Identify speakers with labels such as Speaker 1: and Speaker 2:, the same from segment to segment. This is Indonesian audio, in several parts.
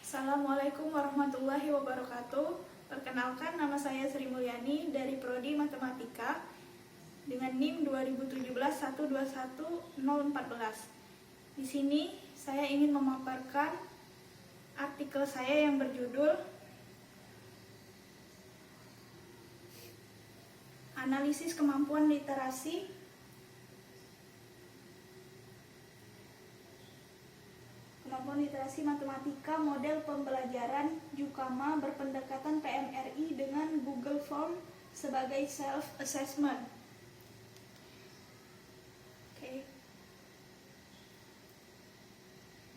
Speaker 1: Assalamualaikum warahmatullahi wabarakatuh. Perkenalkan, nama saya Sri Mulyani dari Prodi Matematika dengan NIM 2017121014. Di sini saya ingin memaparkan artikel saya yang berjudul Analisis Kemampuan Literasi Matematika Model Pembelajaran Jukama berpendekatan PMRI dengan Google Form sebagai self-assessment.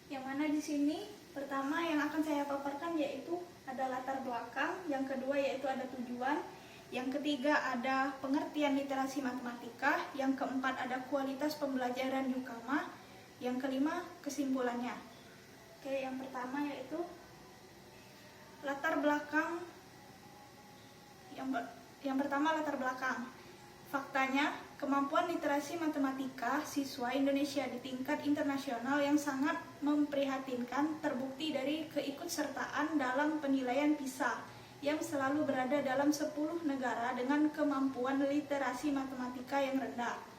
Speaker 1: Yang mana di sini pertama yang akan saya paparkan yaitu ada latar belakang, yang kedua yaitu ada tujuan, yang ketiga ada pengertian literasi matematika, yang keempat ada kualitas pembelajaran Jukama, yang kelima kesimpulannya. Yang pertama yaitu latar belakang. Yang pertama latar belakang. Faktanya, kemampuan literasi matematika siswa Indonesia di tingkat internasional yang sangat memprihatinkan terbukti dari keikutsertaan dalam penilaian PISA yang selalu berada dalam 10 negara dengan kemampuan literasi matematika yang rendah.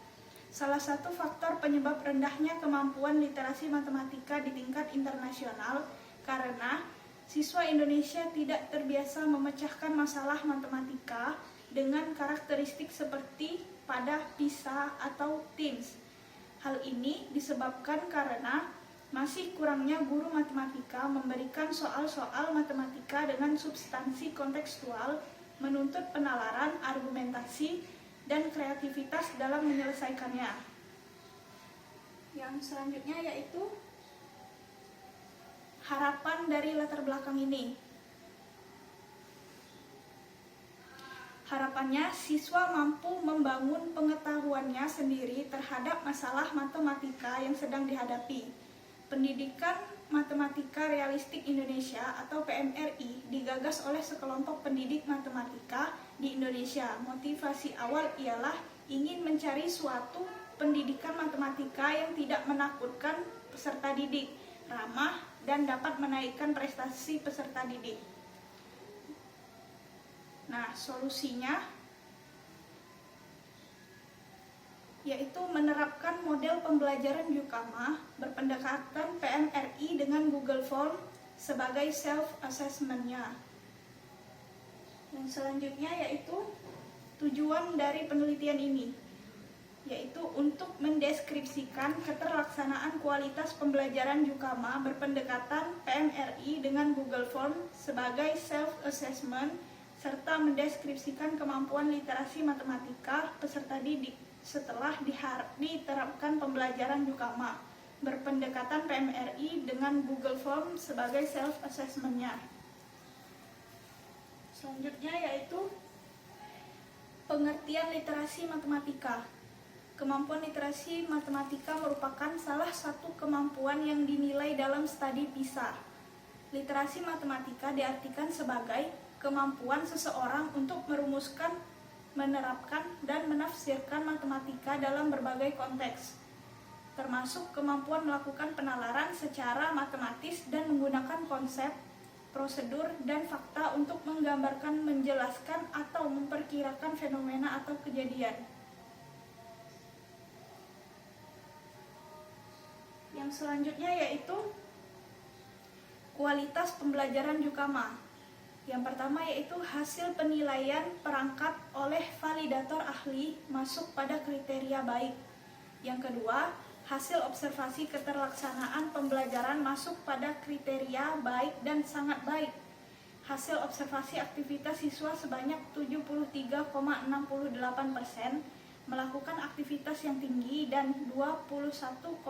Speaker 1: Salah satu faktor penyebab rendahnya kemampuan literasi matematika di tingkat internasional karena siswa Indonesia tidak terbiasa memecahkan masalah matematika dengan karakteristik seperti pada PISA atau TIMSS. Hal ini disebabkan karena masih kurangnya guru matematika memberikan soal-soal matematika dengan substansi kontekstual, menuntut penalaran, argumentasi, dan kreativitas dalam menyelesaikannya. Yang selanjutnya yaitu harapan dari latar belakang ini. Harapannya, siswa mampu membangun pengetahuannya sendiri terhadap masalah matematika yang sedang dihadapi. Pendidikan Matematika Realistik Indonesia atau PMRI digagas oleh sekelompok pendidik matematika di Indonesia. Motivasi awal ialah ingin mencari suatu pendidikan matematika yang tidak menakutkan peserta didik, ramah, dan dapat menaikkan prestasi peserta didik. Nah, solusinya yaitu menerapkan model pembelajaran Jukama berpendekatan PMRI dengan Google Form sebagai self-assessment-nya. Yang selanjutnya yaitu tujuan dari penelitian ini, yaitu untuk mendeskripsikan keterlaksanaan kualitas pembelajaran Jukama berpendekatan PMRI dengan Google Form sebagai self-assessment, serta mendeskripsikan kemampuan literasi matematika peserta didik setelah diterapkan pembelajaran Jukama berpendekatan PMRI dengan Google Form sebagai self-assessment-nya. Selanjutnya yaitu pengertian literasi matematika. Kemampuan literasi matematika merupakan salah satu kemampuan yang dinilai dalam studi PISA. Literasi matematika diartikan sebagai kemampuan seseorang untuk merumuskan, menerapkan, dan menafsirkan matematika dalam berbagai konteks, termasuk kemampuan melakukan penalaran secara matematis dan menggunakan konsep, prosedur, dan fakta untuk menggambarkan, menjelaskan, atau memperkirakan fenomena atau kejadian. Yang selanjutnya yaitu kualitas pembelajaran Jukama. Yang pertama yaitu hasil penilaian perangkat oleh validator ahli masuk pada kriteria baik. Yang kedua, hasil observasi keterlaksanaan pembelajaran masuk pada kriteria baik dan sangat baik. Hasil observasi aktivitas siswa sebanyak 73,68% melakukan aktivitas yang tinggi dan 21,6%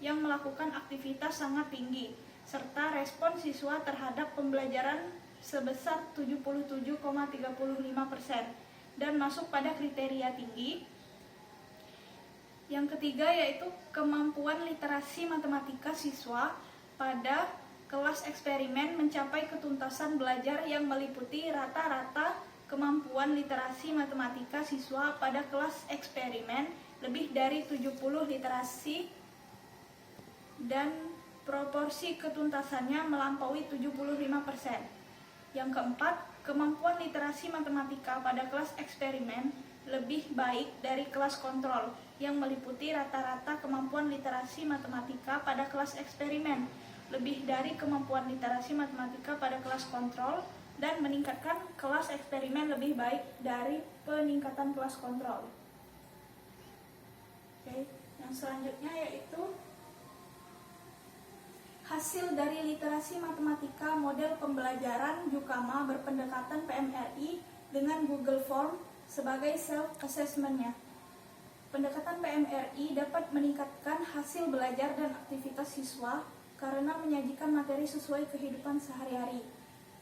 Speaker 1: yang melakukan aktivitas sangat tinggi, serta respon siswa terhadap pembelajaran sebesar 77,35% dan masuk pada kriteria tinggi. Yang ketiga yaitu kemampuan literasi matematika siswa pada kelas eksperimen mencapai ketuntasan belajar yang meliputi rata-rata kemampuan literasi matematika siswa pada kelas eksperimen lebih dari 70 literasi dan proporsi ketuntasannya melampaui 75%. Yang keempat, kemampuan literasi matematika pada kelas eksperimen lebih baik dari kelas kontrol yang meliputi rata-rata kemampuan literasi matematika pada kelas eksperimen lebih dari kemampuan literasi matematika pada kelas kontrol dan meningkatkan kelas eksperimen lebih baik dari peningkatan kelas kontrol. Oke, yang selanjutnya yaitu hasil dari literasi matematika model pembelajaran Jukama berpendekatan PMRI dengan Google Form sebagai self-assessment-nya. Pendekatan PMRI dapat meningkatkan hasil belajar dan aktivitas siswa karena menyajikan materi sesuai kehidupan sehari-hari.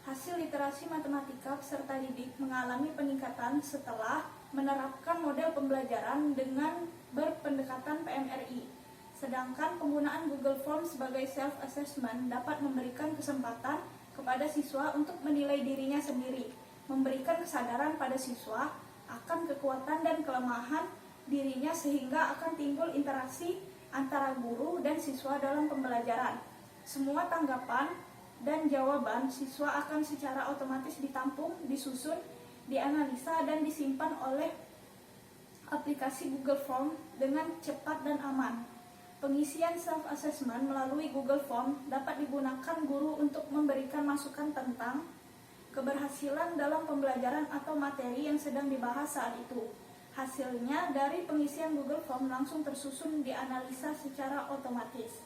Speaker 1: Hasil literasi matematika peserta didik mengalami peningkatan setelah menerapkan model pembelajaran dengan berpendekatan PMRI. Sedangkan penggunaan Google Form sebagai self-assessment dapat memberikan kesempatan kepada siswa untuk menilai dirinya sendiri, memberikan kesadaran pada siswa akan kekuatan dan kelemahan dirinya sehingga akan timbul interaksi antara guru dan siswa dalam pembelajaran. Semua tanggapan dan jawaban siswa akan secara otomatis ditampung, disusun, dianalisa, dan disimpan oleh aplikasi Google Form dengan cepat dan aman. Pengisian self-assessment melalui Google Form dapat digunakan guru untuk memberikan masukan tentang keberhasilan dalam pembelajaran atau materi yang sedang dibahas saat itu. Hasilnya dari pengisian Google Form langsung tersusun dianalisa secara otomatis.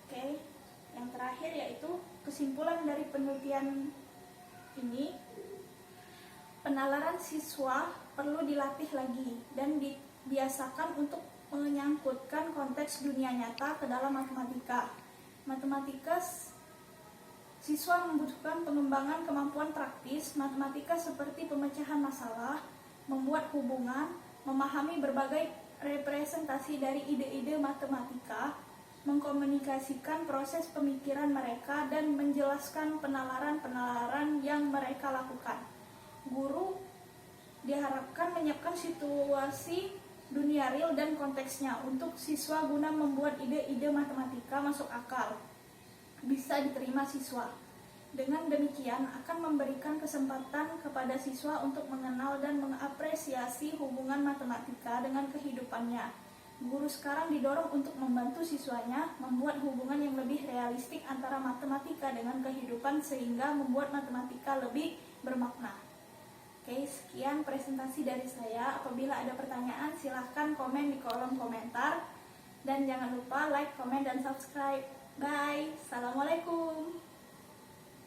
Speaker 1: Oke, yang terakhir yaitu kesimpulan dari penelitian ini, penalaran siswa perlu dilatih lagi dan dibiasakan untuk menyangkutkan konteks dunia nyata ke dalam matematika. Matematika siswa membutuhkan pengembangan kemampuan praktis matematika seperti pemecahan masalah, membuat hubungan, memahami berbagai representasi dari ide-ide matematika, mengkomunikasikan proses pemikiran mereka, dan menjelaskan penalaran-penalaran yang mereka lakukan. Guru diharapkan menyiapkan situasi dunia real dan konteksnya untuk siswa guna membuat ide-ide matematika masuk akal, bisa diterima siswa. Dengan demikian akan memberikan kesempatan kepada siswa untuk mengenal dan mengapresiasi hubungan matematika dengan kehidupannya. Guru sekarang didorong untuk membantu siswanya membuat hubungan yang lebih realistik antara matematika dengan kehidupan sehingga membuat matematika lebih bermakna. Oke, sekian presentasi dari saya. Apabila ada pertanyaan silahkan komen di kolom komentar. Dan jangan lupa like, komen, dan subscribe. Bye!